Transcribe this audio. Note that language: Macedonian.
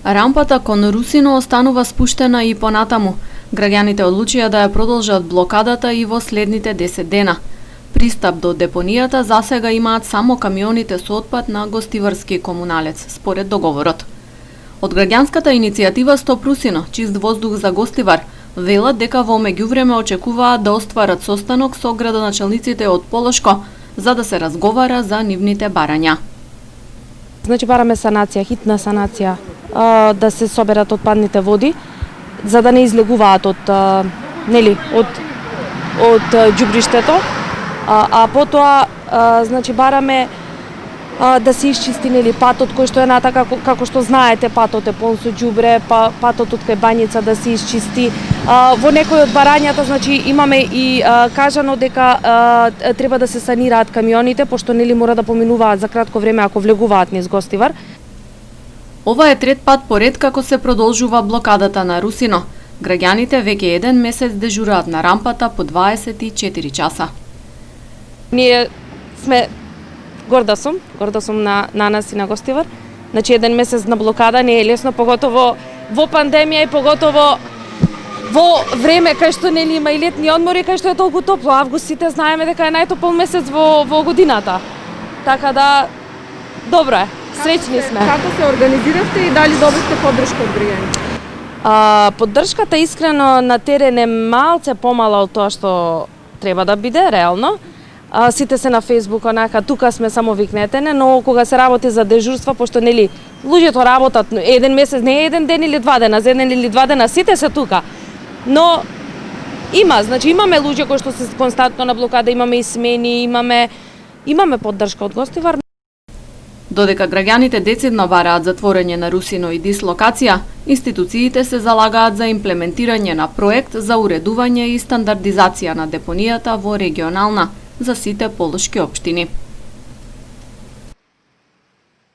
Рампата кон Русино останува спуштена и понатаму. Граѓаните одлучија да ја продолжат блокадата и во следните 10 дена. Пристап до депонијата засега имаат само камионите со отпад на Гостиварски комуналец, според договорот. Од граѓанската иницијатива Стоп Русино, чист воздух за Гостивар, велат дека во меѓувреме очекуваат да остварат состанок со градоначалниците од Полошко за да се разговара за нивните барања. Значи бараме санација, хитна санација, да се соберат отпадните води, за да не излегуваат од ѓубриштето, а потоа значи бараме да се исчисти патот кој што е натака, како што знаете, патот е полн со ѓубре, патот од кај Бањица да се исчисти. Во некои од барањата значи имаме и кажано дека треба да се санираат камионите, пошто мора да поминуваат за кратко време ако влегуваат низ Гостивар. Ова е трет пат поред како се продолжува блокадата на Русино. Граѓаните веќе еден месец дежураат на рампата по 24 часа. Ние сме горда сум на нас и на Гостивар. Значи еден месец на блокада не е лесно, поготово во пандемија и поготово во време кај што има и летни одмори, кај што е толку топло. Август сите знаеме дека е најтопол месец во годината. Така да добро е. Среќни сме. Како се организиравте и дали добивте поддршка од граѓаните? Поддршката искрено на терен е малце помала од тоа што треба да биде реално. Сите се на Facebook, онака, тука сме само викнетене, но кога се работи за дежурства, пошто луѓето работат еден месец, не еден ден или 2 дена, за еден или 2 дена, сите се тука. Но имаме луѓе кои што се константно на блокада, имаме и смени, имаме поддршка од Гостивар. Додека граѓаните децидно бараат затворање на Русино и дислокација, институциите се залагаат за имплементирање на проект за уредување и стандардизација на депонијата во регионална за сите полошки општини.